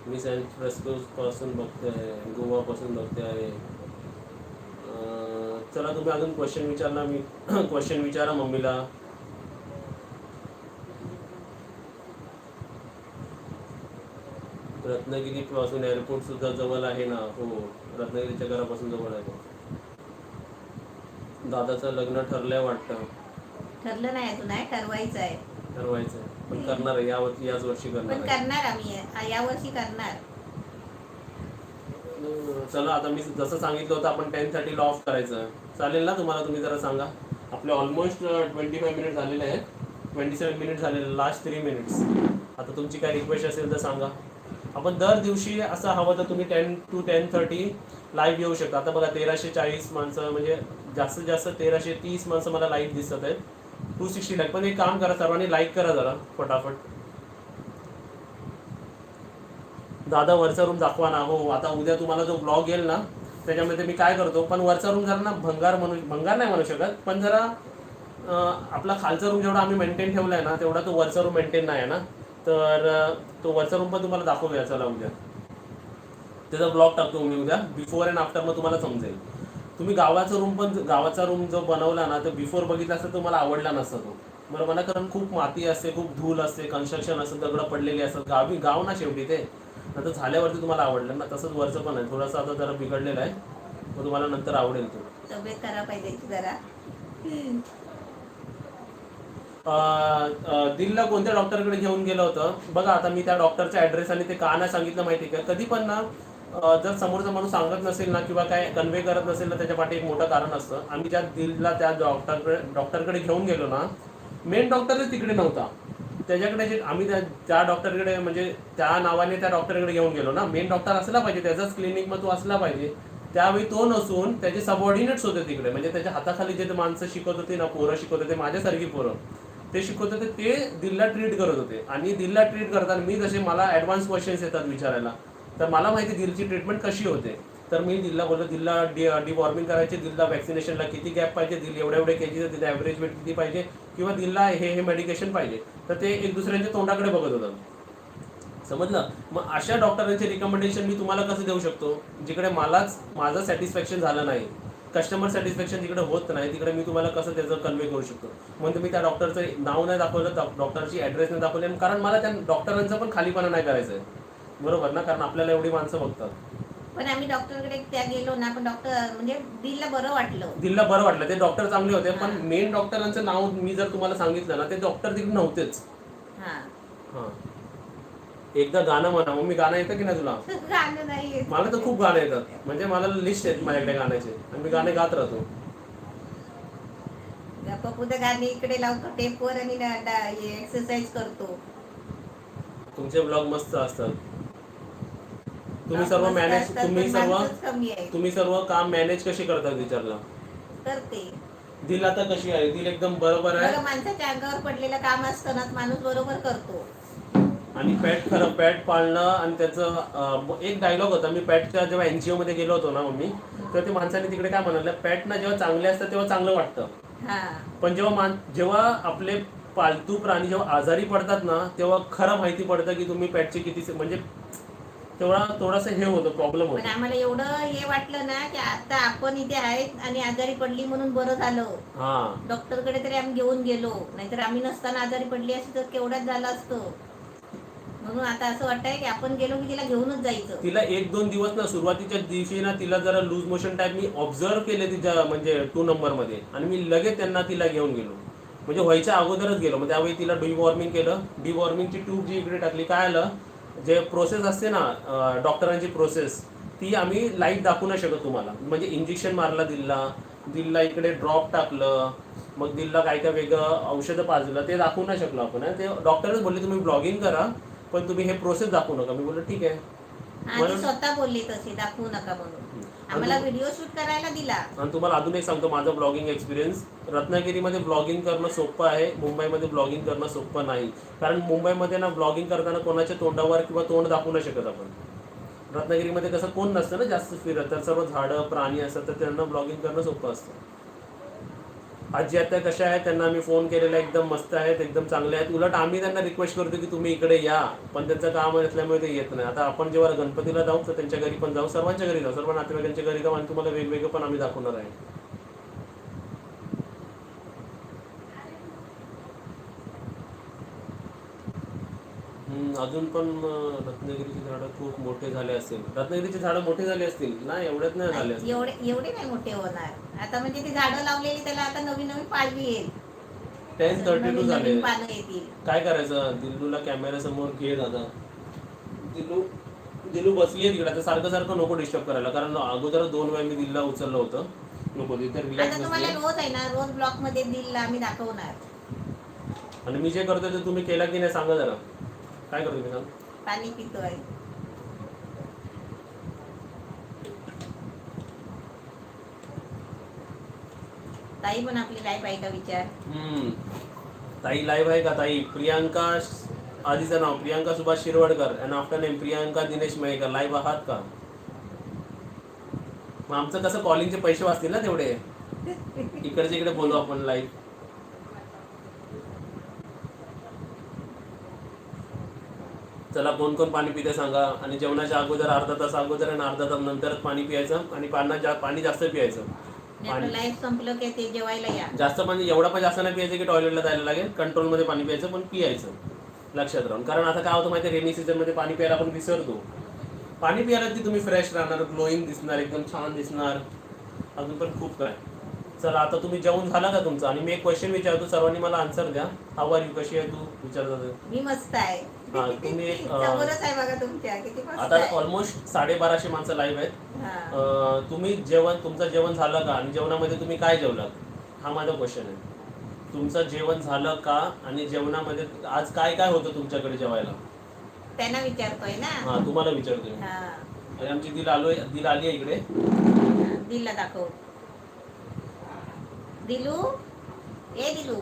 मी सॅन फ्रान्सिस्कोपासून बघते आहे, गोवापासून बघते आहे. चला तुम्ही अजून क्वेश्चन विचारला, मी क्वेश्चन विचारा मम्मीला. रत्नागिरीपासून एअरपोर्ट सुद्धा जवळ आहे ना? हो, रत्नागिरीच्या घरापासून जवळ आहे. दादाचं लग्न ठरलंय वाटतं. ठरलं नाही अजून, आहे ठरवायचं आहे. ठरवायचं आहे, पण करणार आहे याच वर्षी करणार पण आहे. करणार आम्ही या वर्षी करणार. चला आता मी जसं सांगितलं होतं आपण 10:30 ला ऑफ करायचं. चालेल ना तुम्हाला? तुम्ही जरा सांगा. आपले ऑलमोस्ट 25 मिनिट झालेले आहेत. 27 मिनिट झालेले, लास्ट 3 मिनिट्स. आता तुमची काय रिक्वेस्ट असेल तर सांगा. आपण दर दिवशी असं हवं तर तुम्ही 10 to 10:30 लाईव्ह येऊ शकता. आता बघा 1340 माणसं, म्हणजे जास्तीत जास्त 1330 माणसं मला लाईव्ह दिसत आहेत. 260 लाईक. पण एक काम करा, सर्वांनी लाईक करा जरा फटाफट. दादा वरचा रूम दाखवा ना. हो, आता उद्या तुम्हाला जो ब्लॉग येईल ना त्याच्यामध्ये मी काय करतो, पण वरचा रूम जरा ना भंगार नाही म्हणू शकत, पण जरा आपला खालचा रूम जेवढा आम्ही मेंटेन ठेवला आहे ना तेवढा तो वरचा रूम मेंटेन नाही आहे ना. तर तो वरचा रूम पण तुम्हाला दाखवूया चला उद्या. त्याचा ब्लॉग टाकतो मी उद्या, बिफोर अँड आफ्टर, मग तुम्हाला समजेल. तुम्ही गावाचा रूम जो बनवला ना, तर बिफोर बघितला असता तुम्हाला आवडला नसता तो. बरोबर ना? कारण खूप माती असते, खूप धूल असते, कन्स्ट्रक्शन असतं, दगडं पडलेली असतात. गाव ना शेवटी ते. नंतर झाल्यावरती तुम्हाला आवडलं ना. तसंच वरचं पण आहे, थोडंसं आता जरा बिघडलेलं आहे, मग तुम्हाला नंतर आवडेल तो. तब्येत खराब आहे त्याची जरा. दिल्लीला कोणत्या डॉक्टरकडे घेऊन गेलं होतं? बघा आता मी त्या डॉक्टरचा ॲड्रेस आणि ते का नाही सांगितलं माहिती का? कधी पण ना जर समोरचा माणूस सांगत नसेल ना किंवा काय कन्वे करत नसेल ना, त्याच्या पाठी एक मोठं कारण असतं. आम्ही ज्या दिल्लीला त्या डॉक्टरकडे घेऊन गेलो ना, मेन डॉक्टरच तिकडे नव्हता. त्याच्याकडे जे आम्ही त्या डॉक्टरकडे, म्हणजे त्या नावाने त्या डॉक्टरकडे घेऊन गेलो ना, मेन डॉक्टर असला पाहिजे, त्याचाच क्लिनिक मग तो असला पाहिजे. त्यावेळी तो नसून त्याचे सबऑर्डिनेट्स होते तिकडे, म्हणजे त्याच्या हाताखाली जे माणसं शिकत होते ना, पोरं शिकत होते, माझ्यासारखी पोरं ते शिकवत होते, ते दिल्लीला ट्रीट करत होते. आणि दिल्लीला ट्रीट करताना मी जसे मला ॲडव्हान्स क्वेश्चन्स येतात विचारायला, तर मला माहिती दिल्लीची ट्रीटमेंट कशी होते. तर मी दिल्लीला बोललो, दिल्लीला डिवॉर्मिंग करायचे, दिल्लीला वॅक्सिनेशनला किती गॅप पाहिजे, दिल्ली एवढे केजी, तिथे ॲव्हरेज वेट किती पाहिजे, किंवा दिल्लीला हे मेडिकेशन पाहिजे. तर ते एक दुसऱ्यांच्या तोंडाकडे बघत होतं. समजलं? मग अशा डॉक्टरांचे रिकमेंडेशन मी तुम्हाला कसं देऊ शकतो, जिकडे माझं सॅटिस्फॅक्शन झालं नाही, कस्टमर सॅटिस्फॅक्शन जिकडे होत नाही, तिकडे मी तुम्हाला कसं त्याचं कन्वे करू शकतो. म्हणून मी त्या डॉक्टरचं नाव नाही दाखवलं, डॉक्टरची ॲड्रेस नाही दाखवली, कारण मला त्या डॉक्टरांचा पण खालीपणा नाही करायचं आहे. बरोबर ना? कारण आपल्याला एवढी माणसं बघतात. पण आम्ही डॉक्टरकडे त्या गेलो ना, पण डॉक्टर म्हणजे दिल्लीला बरं वाटलं. ते डॉक्टर चांगले होते, पण मेन डॉक्टरांचं नाव मी जर तुम्हाला सांगितलं ना, ते डॉक्टर तिकडे नव्हतेच. हां, एकदा गाणं म्हणा. मग मी गाणं येतं की नाही तुला? गाणं नाही येत. मला तर खूप गाणं येतात, म्हणजे मला लिस्ट आहेत माझ्याकडे गाण्याचे, आणि मी गाणे गात राहतो. पप्पू तर गाणे इकडे लावतो टेपवर आणि एक्सरसाइज करतो. तुमचे ब्लॉग मस्त असतात. तुम्ही सर्व काम मॅनेज कशी करतात विचारलं? करते. दिल आता कशी आहे? दिल एकदम बरोबर आहे. माणसाच्या अंगावर पडलेलं काम असतं ना, माणूस बरोबर करतो. आणि पॅट पाळणं, आणि त्याचं एक डायलॉग होता. मी पॅटच्या जेव्हा NGO मध्ये गेलो होतो ना मम्मी, तेव्हा ते माणसाने तिकडे काय म्हणाले, पॅटना जेव्हा चांगले असतात तेव्हा चांगलं वाटतं, पण जेव्हा आपले पालतू प्राणी जेव्हा आजारी पडतात ना, तेव्हा खरं माहिती पडतं की तुम्ही पॅटचे किती, म्हणजे तेवढा थोडासा हे होतं, प्रॉब्लेम होतो. पण आम्हाला एवढं हे वाटलं ना की आता आपण इथे आहेत आणि आजारी पडली म्हणून बरं झालं. डॉक्टरकडे तरी आम्ही घेऊन गेलो, नाहीतर आम्ही नसताना आजारी पडली असती तर केवढ्याच झालं असतं. म्हणून आता असं वाटतंय की आपण गेलो की तिला घेऊनच जायचं. तिला 1-2 दिवस ना, सुरुवातीच्या दिवशी ना, तिला जरा लूज मोशन टाईप मी ऑब्झर्व केले तिच्या, म्हणजे 2 नंबरमध्ये, आणि मी लगेच तिला घेऊन गेलो, म्हणजे व्हायच्या अगोदरच गेलो. मग त्यावेळी तिला डिवॉर्मिंग केलं. डिवॉर्मिंगची ट्यूब जी इकडे टाकली. काय आलं, जे प्रोसेस असते ना डॉक्टरांची प्रोसेस, ती आम्ही लाईट दाखवू नाही शकत तुम्हाला. म्हणजे इंजेक्शन मारला दिल्लीला इकडे ड्रॉप टाकलं, मग दिल्लीला काय काय वेगळं औषधं पाजलं, ते दाखवू नाही शकलो आपण. ते डॉक्टरच बोलले तुम्ही ब्लॉगिंग करा, पण तुम्ही हे प्रोसेस दाखवू नका. मी बोललो ठीक आहे. स्वतः बोलली तशी दाखवू नका म्हणून, आम्हाला व्हिडिओ शूट करायला दिला. आणि तुम्हाला अजून एक सांगतो माझा ब्लॉगिंग एक्सपिरियन्स. रत्नागिरीमध्ये ब्लॉगिंग करणं सोपं आहे, मुंबईमध्ये ब्लॉगिंग करणं सोपं नाही. कारण मुंबईमध्ये ना ब्लॉगिंग करताना कोणाच्या तोंडावर किंवा तोंड दाखवू नाही शकत आपण. रत्नागिरीमध्ये कसं कोण नसतं ना जास्त फिरत, तर सर्व झाडं प्राणी असतात, तर त्यांना ब्लॉगिंग करणं सोपं असतं. आजी आता कशा आहेत त्यांना आम्ही फोन केलेला, एकदम मस्त आहेत, एकदम चांगले आहेत. उलट आम्ही त्यांना रिक्वेस्ट करतो की तुम्ही इकडे या, पण त्यांचं काम असल्यामुळे ते येत नाही. आता आपण जेव्हा गणपतीला जाऊ तर त्यांच्या घरी पण जाऊ, सर्वांच्या घरी जाऊ, सर्व नातेवाईकांच्या घरी जाऊ आणि तुम्हाला वेगवेगळं पण आम्ही दाखवणार आहे. अजून पण रत्नागिरीची झाडं खूप मोठे झाले असेल. रत्नागिरीची झाडं मोठी झाली असतील ना, एवढ्यात नाही झाले असतील. एवढे नाही मोठे होणार आता, म्हणजे ती झाडं लावलेली त्याला आता नवीन नवीन पालवी येईल, 10:32 झाले. नवीन पानं येतील. काय करायचं, दिल्लूला कॅमेरा समोर घे दादा. दिल्लू दिल्लू बसली आहे तिकडे. आता सारखं सारखं नको डिस्टर्ब करायला, कारण अगोदर 2 वेळा मी दिल्ला उचललं होतं. नको, तिथे रिलॅक्स आता तुम्हाला बसली. रोज आहे ना, रोज ब्लॉक मध्ये दिल आम्ही दाखवणार. आणि मी जे करतोय ते तुम्ही केला की नाही सांगा जरा. काय करतो मी सांग. पाणी पितोय. ताई पण आपली लाईफ आहे का विचार. ताई लाईव्ह आहे का ताई? प्रियांका, आधीचं नाव प्रियांका सुभाष शिरवडकर आणि after name Priyanka Dinesh Mayekar. Live आहात का? मग आमचं कसं कॉलिंगचे पैसे वाचतील ना तेवढे. इकडचे इकडे बोलू आपण लाईव्ह. चला, कोण कोण पाणी पिते सांगा. आणि जेवणाच्या अगोदर अर्धा तास अगोदर आणि अर्धा तास नंतर पाणी पियायचं. आणि पाणी जास्त पियायचं. आपलं लाईफ संपलं की ते जेवायला या. जास्त म्हणजे एवढा पण जास्त नाही पियायचं की टॉयलेटला जायला लागेल. कंट्रोलमध्ये पाणी प्यायचं, पण पियायचं लक्षात राहून. कारण आता काय होतं माहिती आहे, रेनी सीझनमध्ये पाणी प्यायला आपण विसरतो. पाणी प्यायला की तुम्ही फ्रेश राहणार, ग्लोईंग दिसणार, एकदम छान दिसणार. अजून पण खूप काय. चला, आता तुम्ही जेवण झाला का तुमचं? आणि मी एक क्वेश्चन विचारतो, सर्वांनी मला आन्सर द्या. हाऊ आर यू, कशी आहे तू विचारतात. मी मस्त आहे. तुम्ही एक समोरच आहे बघा तुमच्या, किती मस्त आता आहे. ऑलमोस्ट 1250 माणसं लाईव्ह आहेत. हा. तुम्ही तुमचं जेवण झालं का? आणि जेवणामध्ये तुम्ही काय जेवलात? हा माझा क्वेश्चन आहे. तुमचं जेवण झालं का? आणि जेवणामध्ये आज काय काय होतं तुमच्याकडे जेवायला? त्यांना विचारतोय ना. हा, तुम्हाला विचारतोय. हा. आणि आमची दिल आली आहे इकडे. दिलला दाखव. दिलू, ए दिलू.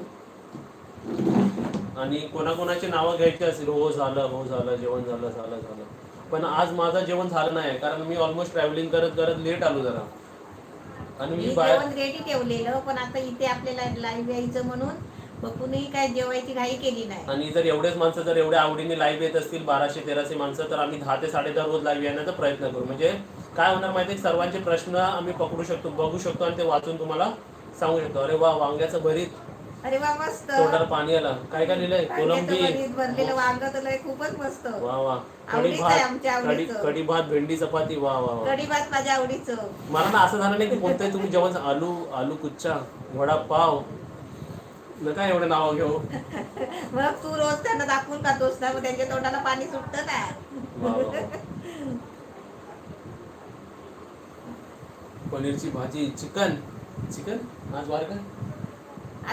आणि कोणाकोणाची नावं घ्यायची असेल, हो झालं, हो झालं, जेवण झालं, झालं झालं. पण आज माझं जेवण झालं नाही, कारण मी ऑलमोस्ट ट्रॅव्हलिंग करत करत लेट आलो जरा. आणि मी मी बाहेर जेवण रेडी ठेवलेलं, पण आता इथे आपल्याला लाईव्ह यायचं म्हणून बघूनही काय जेवायची घाई केली नाही. आणि जर एवढेच माणसं जर एवढ्या आवडीने लाईव्ह येत असतील, 1200-1300 माणसं, तर आम्ही 10 ते 10:30 रोज लाईव्ह येण्याचा प्रयत्न करू. म्हणजे काय होणार माहिती आहे, सर्वांचे प्रश्न आम्ही पकडू शकतो, बघू शकतो आणि ते वाचून तुम्हाला सांगू शकतो. अरे वा, वांग्याचं भरीत. अरे वा, मस्त. तोंडाला पाणी आला. काय काय लिहिलंय? कोलंबी. भरलेलं वांग तर लय खूपच मस्त. वा वा. आवडीचं आहे आमच्या आवडीचं. कढी भात, भेंडी चपाती. वा वा वा. कढी भात माझ्या आवडीचं. मला ना असं झालं नाही की कोणतंही तुम्ही जेवण, आलू कुच्चा, वडापाव, नका एवढं नाव घेऊ. मग तू रोज त्यांना दाखवून खातोस ना, मग त्यांच्या तोंडाला पाणी सुटतं ना. वा वा वा. पनीरची भाजी, चिकन आज वार का?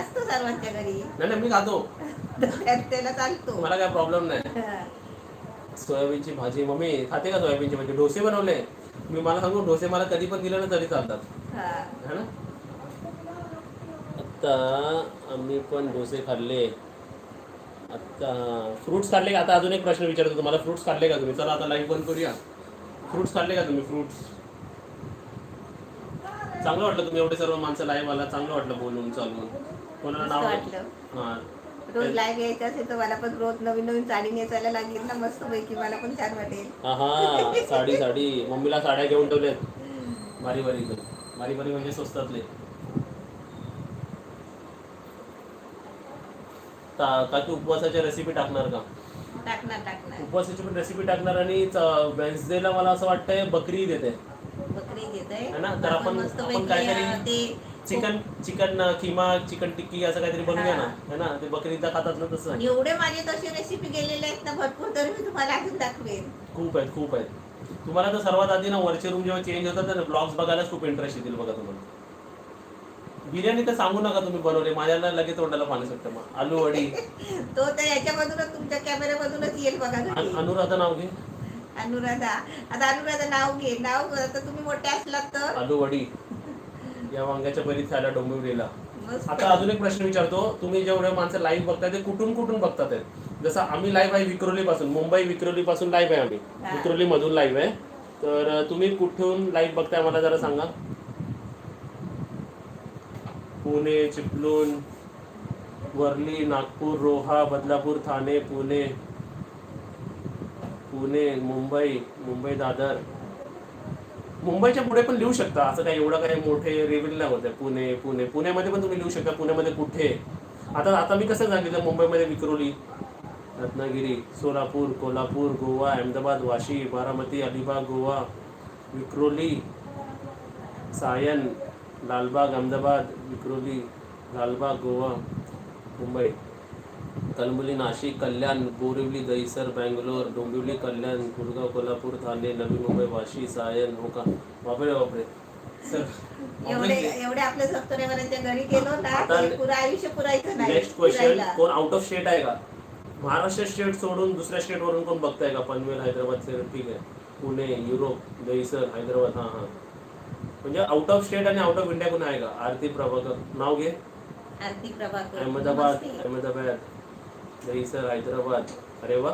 असतो सर्वांच्या घरी. नाही, मी खातो, त्याला चालतो. मला काय प्रॉब्लेम नाही. सोयाबीनची भाजी, मम्मी खाते का सोयाबीनची भाजी? डोसे बनवले मी. मला सांगू, डोसे मला कधी पण दिले ना तरी चालतात, है ना. आता आम्ही पण डोसे खाल्ले. आता फ्रुट्स खाल्ले का? आता अजून एक प्रश्न विचारतो तुम्हाला, फ्रुट्स खाल्ले का तुम्ही? चला आता लाईव्ह बंद करूया. फ्रुट्स खाल्ले का तुम्ही? फ्रुट्स चांगलं वाटलं? तुम्ही एवढे सर्व माणसं लाईव्ह आला, चांगलं वाटलं बोलून चालून. कोणाला नाव वाटलं. रोज लाईव्ह यायचं असेल तर मला पण रोज नवीन नवीन साडी नेसायला लागेल ना, मस्त पैकी. मला पण छान वाटेल. हा, साडी. मम्मीला साड्या घेऊन ठेवल्यात भारी म्हणजे स्वस्तातले. काकी उपवासाच्या रेसिपी टाकणार का? टाकणार. उपवासाची पण रेसिपी टाकणार. आणि वेन्सडेला मला असं वाटतंय बकरी देते, बकरी देते है ना. तर आपण काहीतरी चिकन किमा, चिकन टिक्की असं काहीतरी बनवूया ना, है ना. ते बकरीला खातात ना तसं. एवढे माझे तसे रेसिपी गेलेले आहेत ना भरपूर, तर मी तुम्हाला अजून दाखवेन. खूप आहेत. तुम्हाला तर सर्वात आधी ना वरचे रूम जेव्हा चेंज होतात ना, ब्लॉग्स बघायलाच खूप इंटरेस्ट येतील बघा तुम्हाला. बिर्याणी तर सांगू नका तुम्ही बनवले, माझ्याला लगेच तोंडाला पाणी सुटतं. मग आलू वडी तो तर याच्यामधूनच, तुमच्या कॅमेऱ्यामधूनच येईल बघा. अनुराधा नाव घे. अनुराधा. आता अनुराधा नाव घे. नाव आता तुम्ही मोठे असलात तर. आलू वडी या वांग्याच्या भरीत खायला डोंबिवलीला. मस्त. आता अजून एक प्रश्न विचारतो, तुम्ही जेवढे माणसं लाईव्ह बघताय ते कुठून बघतात आहेत? जसं आम्ही लाईव्ह आहे विक्रोली पासून, मुंबई विक्रोली पासून लाईव्ह आहे आम्ही. विक्रोली मधून लाईव्ह आहे. तर तुम्ही कुठून लाईव्ह बघताय मला जरा सांगा. पुणे, चिपळूण, वर्ली, नागपूर, रोहा, बदलापूर, ठाणे, पुणे, मुंबई, दादर. मुंबईच्या पुढे पण लिहू शकता, असं काही एवढं काही मोठे रिव्हील नाही होते. पुण्यामध्ये पण तुम्ही लिहू शकता, पुण्यामध्ये कुठे. आता मी कसं सांगितलं, मुंबईमध्ये विक्रोली, रत्नागिरी, सोलापूर, कोल्हापूर, गोवा, अहमदाबाद, वाशी, बारामती, अलिबाग, गोवा, विक्रोली, सायन, लालबाग, अहमदाबाद, विक्रोली, लालबाग, गोवा, मुंबई, कलमुली, नाशिक, कल्याण, बोरिवली, दहिसर, बँगलोर, डोंबिवली, कल्याण, गुरगाव, कोल्हापूर, ठाणे, नवी मुंबई, वाशी, सायन. हो का, बापरे सर. एवढे आपल्या सत्तरेवरांच्या घरी गेलो ना, ते पुरं आयुष्य पुरायचं नाही. नेक्स्ट क्वेश्चन, कोण आउट ऑफ स्टेट आहे का? महाराष्ट्र स्टेट सोडून दुसऱ्या स्टेटवरून कोण बघताय का? पनवेल, हैदराबाद, ठीक आहे. पुणे, युरोप, दहिसर, हैदराबाद. हां म्हणजे आउट ऑफ स्टेट आणि आउट ऑफ इंडिया कोण आहे का? आरती प्रभाकर, नाव घे. आरती प्रभाकर, अहमदाबाद, दहिसर, हैदराबाद. अरे वा.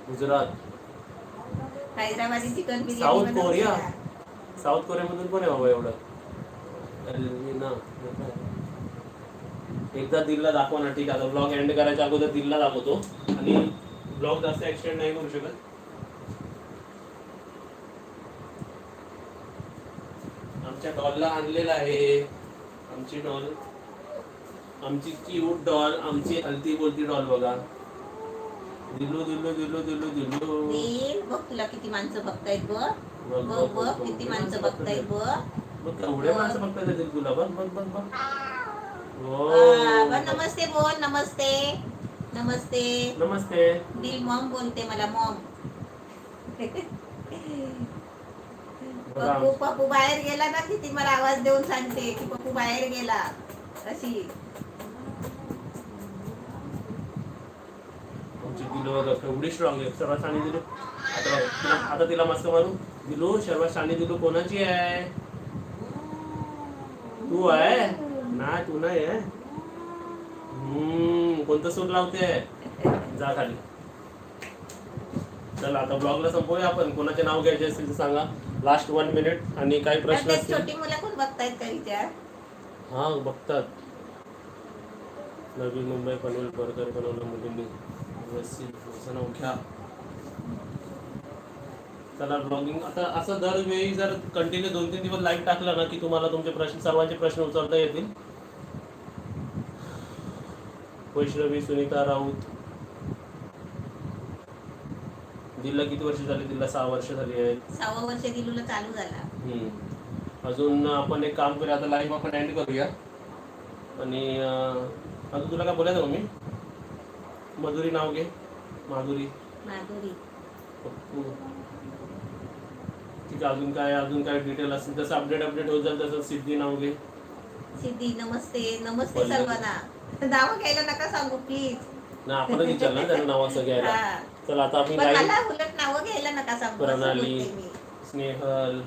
Gujarat, Hyderabadi chicken biryani. South Korea. South कोरियामधून कोण आहे बाबा एवढं? एल्विना. एकदा दिलला दाखवा ना. ठीक आहे, आता ब्लॉग एंड करायच्या अगोदर दिलला दाखवतो. आणि ब्लॉग जास्त एक्सटेंड नाही करू शकत. आमच्या डॉलला आणलेला आहे. आमची डॉल, आमची क्यूट डॉल, आमची हलती बोलती डॉल बघा. दिलू दिलू दिलू दिलू दिलू. बघ तुला किती माणसं बघतायत. बघ किती माणसं बघतायत. बघ एवढे माणसं बघतायत दिल तुला. बघ बघ बघ बघ. नमस्ते बोल. नमस्ते नमस्ते नमस्ते. दिल मॉम बोलते मला, मॉम. पप्पू बाहेर गेला ना, किती मला आवाज देऊन सांगते की पप्पू बाहेर गेला. अशी आमची दिलू एवढी स्ट्रॉंग आहे. सर्वात शाणी दिलू. आता तिला मस्त मारू. दिलू, सर्वात शाणी दिलू कोणाची आहे? तू आहे ना? तू नाही आहे. कोणतं सूट लावते? जा खाली. चला आता ब्लॉगला संपवूया आपण. कोणाचे नाव घ्यायचे असेल तर सांगा. Last 1 minute. आणि काही प्रश्न असतील. छोटी मुलं कोण बघतायत का विचार? हा बघतात. नवी मुंबई, पनवेल, बर्गर बनवलं मुलींनी. घ्या. चला ब्लॉगिंग आता असं दरवेळी जर कंटिन्यू 2-3 दिवस लाईव्ह टाकला ना, की तुम्हाला तुमचे प्रश्न, सर्वांचे प्रश्न उचलता येतील. वैष्णवी, सुनीता राऊत. दिल्ला किती वर्ष झाली? दिल्ला 6 वर्ष झाली आहेत. 6वं वर्ष दिलूला चालू झाला. अजून आपण एक काम करूया. आता लाईव्ह आपण एंड करूया. आणि अजून तुला काय बोलायचं मी? मधुरी नाव घे. माधुरी, पप्पू. ठीक आहे. अजून काय डिटेल असेल तसं अपडेट होत जाईल तसं. सिद्धी नाव घे. सिद्धी. नमस्ते सर्वांना. नाव घ्यायला नका सांगू प्लीज. ना आपणच विचारलं ना त्यांना नाव असं घ्यायला. चला आता आपण मला उलट नाव घ्यायला नका सांगू. प्रणाली, स्नेहल,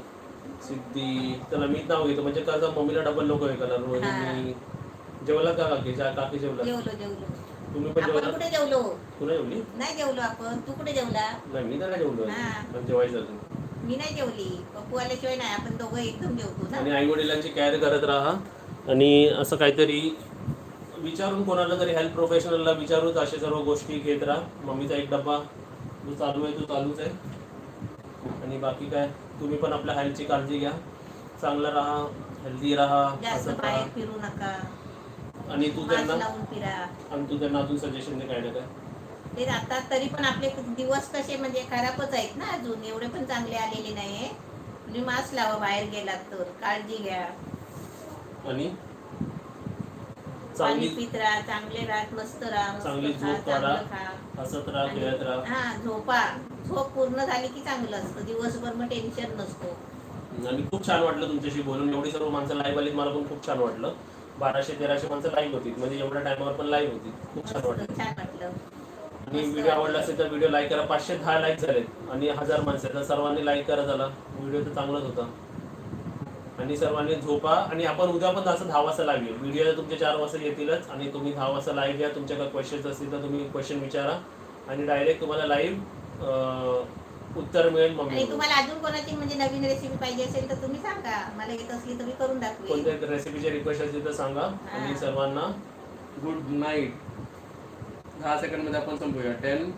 सिद्धी. चला मीच नाव घेतो म्हणजे कसं मम्मीला डबल नको आहे कलर. रोहिणी. जेवला का काकी? जेवलो. तुम्ही पण जेवला? कुठे जेवलो? तू नाही जेवली? नाही जेवलो आपण. तू कुठे जेवला? नाही मी तर नाही जेवलो. पण जेवायचं अजून. मी नाही जेवली. पप्पू आल्याशिवाय नाही. आपण दोघं एकदम जेवतो ना. आणि आई वडिलांची केअर करत राहा. आणि असं काहीतरी विचारून कोणाला तरी हेल्थ प्रोफेशनलला विचारूच अशा सर्व गोष्टी घेत राहा. मम्मीचा एक डब्बा जो चालू आहे तो चालूच आहे. आणि बाकी काय, तुम्ही पण आपल्या हेल्थची काळजी घ्या. चांगलं राहा, हेल्दी राहा. जास्त बाहेर फिरू नका. आणि तू त्यांना अजून सजेशन दे काय ना काय. ते आता तरी पण आपले दिवस कसे म्हणजे खराबच आहेत ना, अजून एवढे पण चांगले आलेले नाही. तुम्ही मास्क लावा बाहेर गेलात तर. काळजी घ्या. आणि पाणी पित राहा, चांगले राहा, मस्त राहा, चांगली झोप काढा, हसत राहा, खेळत राहा. झोप पूर्ण झाली की चांगलं असतं. दिवसभर मग टेन्शन नसतो. आणि खूप छान वाटलं तुमच्याशी बोलून. एवढी सर्व माणसं लाईव्ह आलीत, मला पण खूप छान वाटलं. 1200-1300 माणसं लाईव्ह होती, म्हणजे एवढ्या टायमावर पण लाईव्ह होती. खूप छान वाटलं. आणि व्हिडिओ आवडला असेल तर व्हिडिओ लाईक करा. 510 लाईक झालेत आणि 1000 माणसं तर सर्वांनी लाईक करा. झाला व्हिडिओ तर चांगलाच होता. आणि सर्वांनी झोपा. आणि आपण उद्या पण असं 10 वाजता लाईव्ह येऊ. व्हिडिओ तुमचे 4 वाजता येतीलच. आणि तुम्ही 10 वाजता लाईव्ह या. तुमच्याकडे क्वेश्चन्स असतील तर तुम्ही क्वेश्चन विचारा. आणि डायरेक्ट तुम्हाला लाईव्ह उत्तर मिळेल आणि मम्मी. तुम्हाला अजून कोणाची म्हणजे नवीन रेसिपी पाहिजे असेल तर तुम्ही सांगा, मला येत असली तर मी करून दाखवेन. कोणत्या रेसिपीची रिक्वेस्ट असेल तर सांगा. आणि हा. सर्वांना गुड नाईट. 10 सेकंडमध्ये आपण संपूया. 10,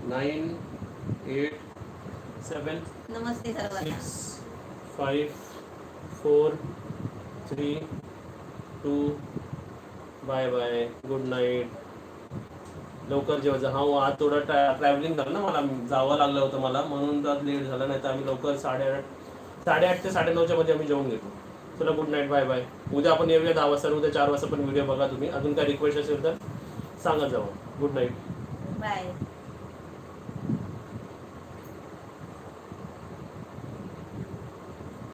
9, 8, 7, नमस्ते सर्वांना. 6, 5, 4, 3, 2, बाय बाय. Good night. लवकर जेवायचं. हा आज थोडं ट्रॅव्हलिंग झालं ना, मला जावं लागलं होतं मला, म्हणून तर लेट झालं. नाही तर आम्ही लवकर 8:30 ते 9:30च्या मध्ये आम्ही जेवून घेतो. चला गुड नाईट, बाय बाय. उद्या आपण येऊया 10 वाजता. उद्या 4 वाजता पण व्हिडिओ बघा तुम्ही. अजून काय रिक्वेस्ट असेल तर सांगा जाऊ. Good night. बाय.